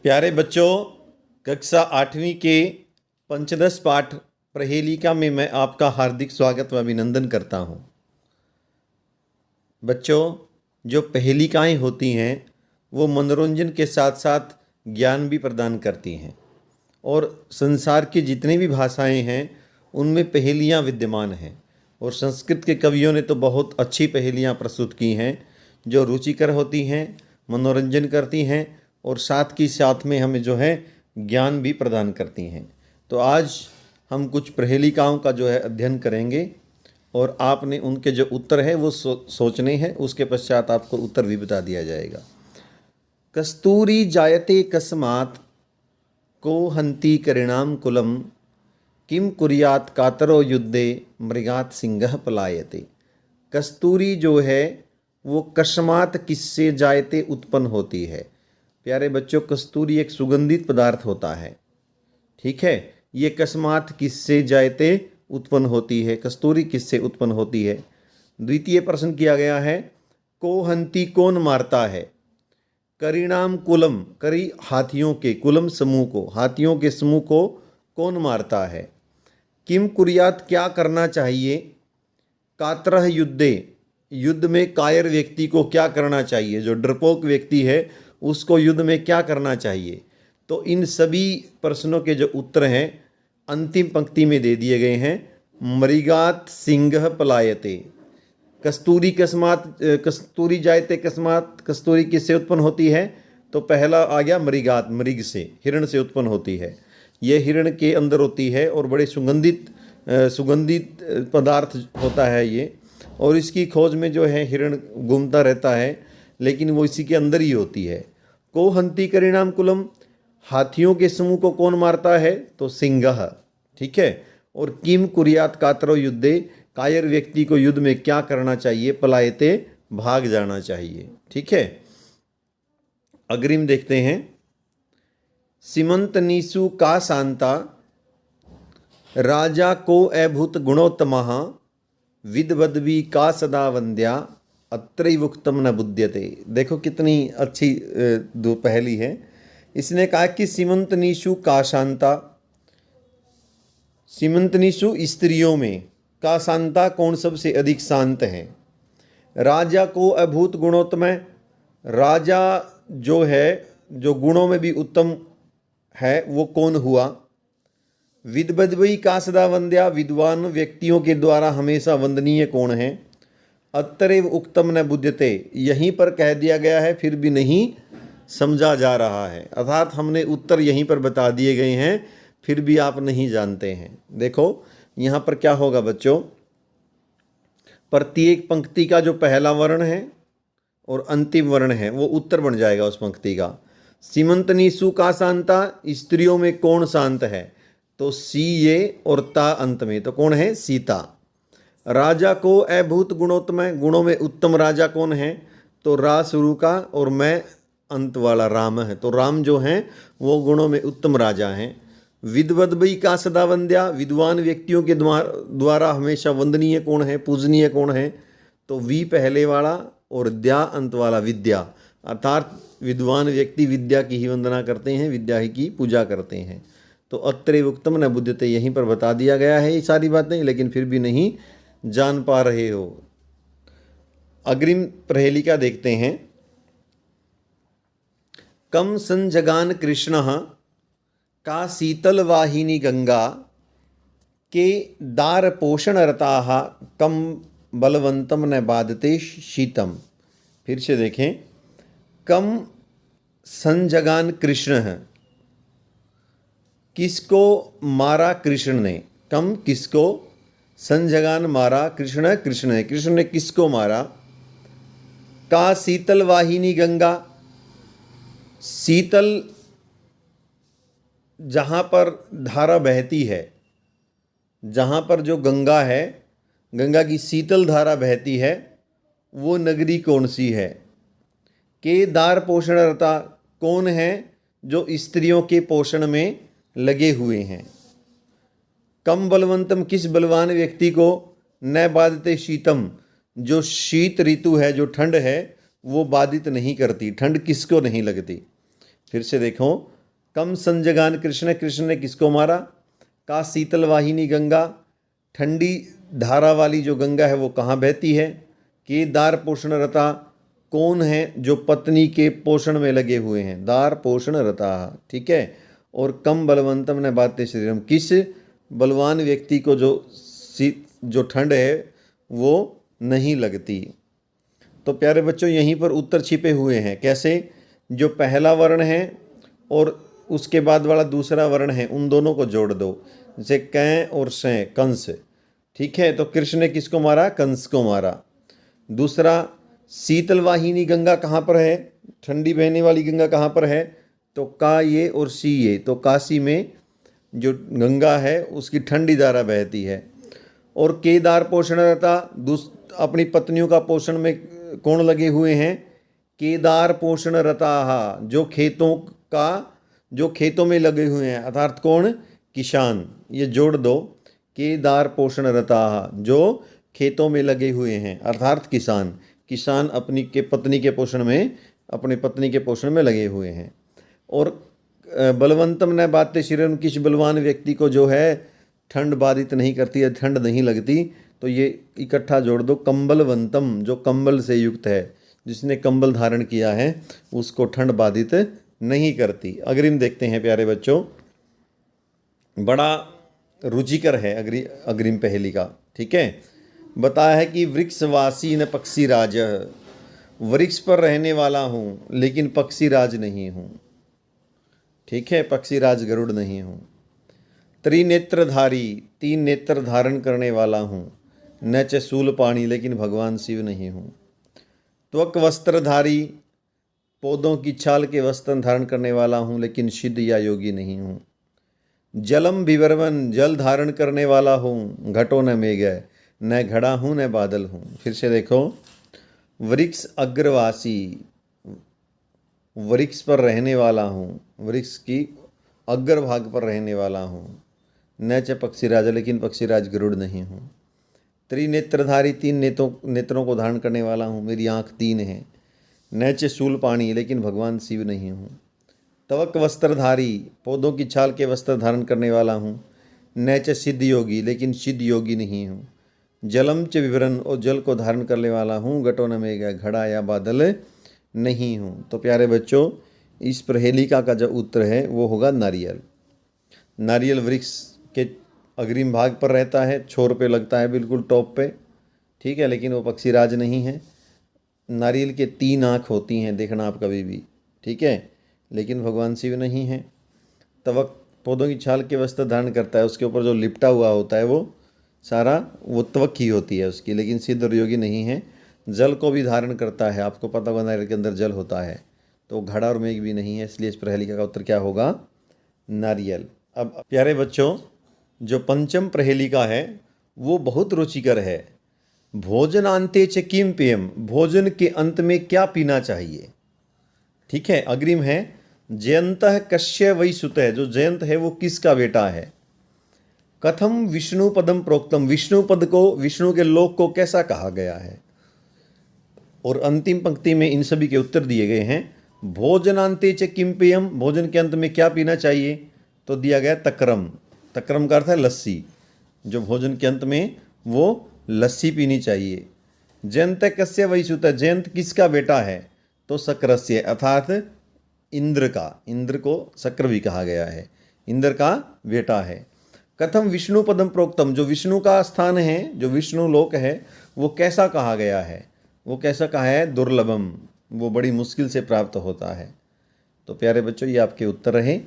प्यारे बच्चों, कक्षा 8वीं के पंचदश पाठ प्रहेलिका में मैं आपका हार्दिक स्वागत व अभिनंदन करता हूँ। बच्चों, जो पहेलिकाएँ होती हैं वो मनोरंजन के साथ साथ ज्ञान भी प्रदान करती हैं और संसार की जितनी भी भाषाएं हैं उनमें पहेलियाँ विद्यमान हैं और संस्कृत के कवियों ने तो बहुत अच्छी पहेलियाँ प्रस्तुत की हैं जो रुचिकर होती हैं, मनोरंजन करती हैं और साथ ही साथ में हमें जो है ज्ञान भी प्रदान करती हैं। तो आज हम कुछ पहेलिकाओं का जो है अध्ययन करेंगे और आपने उनके जो उत्तर है वो सोचने हैं, उसके पश्चात आपको उत्तर भी बता दिया जाएगा। कस्तूरी जायते कस्मात् को हन्ति करिणाम कुलम किम कुर्यात् कातरो युद्धे मृगात् सिंहः पलायते। कस्तूरी जो है वो कस्मात् किससे जायते उत्पन्न होती है। प्यारे बच्चों, कस्तूरी एक सुगंधित पदार्थ होता है, ठीक है। ये कस्मात् किससे जायते उत्पन्न होती है, कस्तूरी किससे उत्पन्न होती है। द्वितीय प्रश्न किया गया है, को हन्ति कौन मारता है, करिणाम कुलम करी हाथियों के, कुलम समूह को, हाथियों के समूह को कौन मारता है। किम कुर्यात क्या करना चाहिए, कातरह युद्धे युद्ध में कायर व्यक्ति को क्या करना चाहिए, जो डरपोक व्यक्ति है उसको युद्ध में क्या करना चाहिए। तो इन सभी प्रश्नों के जो उत्तर हैं अंतिम पंक्ति में दे दिए गए हैं। मृगात् सिंहः पलायते, कस्तूरी कस्मात्, कस्तूरी जायते कस्मात्, कस्तूरी किससे उत्पन्न होती है। तो पहला आ गया मृगात्, मृग से, हिरण से उत्पन्न होती है। ये हिरण के अंदर होती है और बड़े सुगंधित पदार्थ होता है ये, और इसकी खोज में जो है हिरण घूमता रहता है, लेकिन वो इसी के अंदर ही होती है। को हन्ति करिणाम कुलम, हाथियों के समूह को कौन मारता है, तो सिंहः, ठीक है। और किम कुर्यात् कातरो युद्धे, कायर व्यक्ति को युद्ध में क्या करना चाहिए, पलायते भाग जाना चाहिए, ठीक है। अग्रिम देखते हैं। सीमंतनीषु का शांता राजा को अभूत गुणोत्तमः विद्वद्वी का सदा वंद्या अत्रैवोक्तम न बुध्यते। देखो कितनी अच्छी दो पहेली है। इसने कहा कि सीमंतनीषु का शांता, सीमंतनीषु स्त्रियों में का शांता कौन सबसे अधिक शांत है। राजा को अभूत गुणोत्तम, राजा जो है जो गुणों में भी उत्तम है वो कौन हुआ। विद्वद्वी का सदा वंद्या, विद्वान व्यक्तियों के द्वारा हमेशा वंदनीय कौन है। अत्रैव उक्तम न बुध्यते, यहीं पर कह दिया गया है फिर भी नहीं समझा जा रहा है, अर्थात हमने उत्तर यहीं पर बता दिए गए हैं फिर भी आप नहीं जानते हैं। देखो यहाँ पर क्या होगा बच्चों, प्रत्येक पंक्ति का जो पहला वर्ण है और अंतिम वर्ण है वो उत्तर बन जाएगा उस पंक्ति का। सीमंतनीषु का शांता, स्त्रियों में कौन शांत है, तो सी ये और ता अंत में, तो कौन है, सीता। राजा को अभूत गुणोत्तम, गुणों में उत्तम राजा कौन है, तो रा शुरू का और मैं अंत वाला राम है, तो राम जो हैं वो गुणों में उत्तम राजा हैं। विद्वद्वी का सदा वंद्या, विद्वान व्यक्तियों के द्वारा हमेशा वंदनीय कौन है, पूजनीय कौन है, तो वी पहले वाला और द्या अंत वाला, विद्या, अर्थात विद्वान व्यक्ति विद्या की ही वंदना करते हैं, विद्या ही की पूजा करते हैं। तो अत्रैव उक्तम न बुध्यते, यहीं पर बता दिया गया है ये सारी बातें, लेकिन फिर भी नहीं जान पा रहे हो। अग्रिम प्रहेलिका देखते हैं। कम संजगान कृष्णः का शीतल वाहिनी गंगा के दार पोषण रताः कम बलवंतम न बाधते शीतम। फिर से देखें। कम संजगान कृष्ण है, किसको मारा कृष्ण ने, कम किसको, संजगान मारा कृष्ण, कृष्ण ने, कृष्ण ने किसको मारा। का शीतल वाहिनी गंगा, शीतल जहाँ पर धारा बहती है, जहाँ पर जो गंगा है, गंगा की शीतल धारा बहती है, वो नगरी कौन सी है। के दार पोषणरता, कौन है जो स्त्रियों के पोषण में लगे हुए हैं। कम बलवंतम, किस बलवान व्यक्ति को, न बाधते शीतम, जो शीत ऋतु है, जो ठंड है वो बाधित नहीं करती, ठंड किसको नहीं लगती। फिर से देखो, कम संजगान कृष्ण, कृष्ण ने किसको मारा? का शीतल वाहिनी गंगा, ठंडी धारा वाली जो गंगा है वो कहाँ बहती है? के दार पोषण रता, कौन है जो पत्नी के पोषण में लगे हुए हैं? दार पोषण रता, ठीक है। और कम बलवंतम ने बातें शरीरम, किस बलवान व्यक्ति को जो ठंड है वो नहीं लगती। तो प्यारे बच्चों यहीं पर उत्तर छिपे हुए हैं। कैसे? जो पहला वर्ण है और उसके बाद वाला दूसरा वर्ण है उन दोनों को जोड़ दो, जैसे कै और सें, कंस, ठीक है। तो कृष्ण ने किसको मारा? कंस को मारा। दूसरा, शीतल वाहिनी गंगा कहाँ पर है? ठंडी बहने वाली गंगा कहाँ पर है? तो का ये और सी ये, तो काशी में जो गंगा है उसकी ठंडी धारा बहती है। और केदार पोषण रहता, अपनी पत्नियों का पोषण में कौन लगे हुए हैं? केदार पोषण रता, जो खेतों में लगे हुए हैं, अर्थात कौन? किसान। ये जोड़ दो, केदार पोषण रता, जो खेतों में लगे हुए हैं अर्थात किसान अपनी पत्नी के पोषण में लगे हुए हैं। और बलवंतम न बातें शिरन, किस बलवान व्यक्ति को जो है ठंड बाधित नहीं करती है, ठंड नहीं लगती। तो ये इकट्ठा जोड़ दो, कंबलवंतम, जो कंबल से युक्त है, जिसने कंबल धारण किया है उसको ठंड बाधित नहीं करती। अग्रिम देखते हैं प्यारे बच्चों, बड़ा रुचिकर है अग्रिम पहेली का, ठीक है। बताया है कि वृक्षवासी न पक्षी राज, वृक्ष पर रहने वाला हूँ लेकिन पक्षी राज नहीं हूँ, ठीक है, पक्षी राज गरुड़ नहीं हूँ। त्रिनेत्रधारी, 3 नेत्र धारण करने वाला हूँ, न च शूलपाणी, लेकिन भगवान शिव नहीं हूँ। त्वक वस्त्रधारी, पौधों की छाल के वस्त्र धारण करने वाला हूँ लेकिन सिद्ध या योगी नहीं हूँ। जलम विवर्वन, जल धारण करने वाला हूँ, घटो न मेघ, न घड़ा हूँ न बादल हूँ। फिर से देखो, वृक्ष अग्रवासी, वृक्ष पर रहने वाला हूँ, वृक्ष की अग्रभाग पर रहने वाला हूँ। न च पक्षीराज, लेकिन पक्षीराज गरुड़ नहीं हूँ। त्रिनेत्रधारी, 3 नेत्रों को धारण करने वाला हूँ, मेरी आँख 3 है। न च शूलपाणी, लेकिन भगवान शिव नहीं हूँ। तवक वस्त्रधारी, पौधों की छाल के वस्त्र धारण करने वाला हूँ। न च सिद्ध योगी, लेकिन सिद्ध योगी नहीं हूँ। जलम च विवरण, और जल को धारण करने वाला हूँ। घटो न मेघ, घड़ा या बादल नहीं हूँ। तो प्यारे बच्चों, इस पहेलिका का जो उत्तर है वो होगा नारियल। नारियल वृक्ष के अग्रिम भाग पर रहता है, छोर पे लगता है, बिल्कुल टॉप पे, ठीक है, लेकिन वो पक्षीराज नहीं है। नारियल के 3 आँख होती हैं, देखना आप कभी भी, ठीक है, लेकिन भगवान शिव नहीं है। तवक, पौधों की छाल के वस्त्र धारण करता है, उसके ऊपर जो लिपटा हुआ होता है वो सारा वो त्वक ही होती है उसकी, लेकिन सिद्ध और योगी नहीं है। जल को भी धारण करता है, आपको पता होगा नारियल के अंदर जल होता है। तो घड़ा और मेघ भी नहीं है, इसलिए इस पहेलिका का उत्तर क्या होगा? नारियल। अब प्यारे बच्चों, जो पंचम पहेलिका है वो बहुत रुचिकर है। भोजनांते च किम पेयम, भोजन के अंत में क्या पीना चाहिए, ठीक है। अग्रिम है, जयंतः कस्य वै सुतः, जो जयंत है वो किसका बेटा है। कथम विष्णु पदम प्रोक्तम, विष्णु पद को, विष्णु के लोक को कैसा कहा गया है। और अंतिम पंक्ति में इन सभी के उत्तर दिए गए हैं। भोजनांते च किम पेयम, भोजन के अंत में क्या पीना चाहिए, तो दिया गया तक्रम। तक्रम का अर्थ है लस्सी, जो भोजन के अंत में वो लस्सी पीनी चाहिए। जयंत कस्य वै सुतः, जयंत किसका बेटा है, तो शक्रस्य, अर्थात इंद्र का, इंद्र को शक्र भी कहा गया है, इंद्र का बेटा है। कथम विष्णु पदम प्रोक्तम, जो विष्णु का स्थान है, जो विष्णु लोक है, वो कैसा कहा गया है, वो कैसा कहा है, दुर्लभम, वो बड़ी मुश्किल से प्राप्त होता है। तो प्यारे बच्चों, ये आपके उत्तर रहे।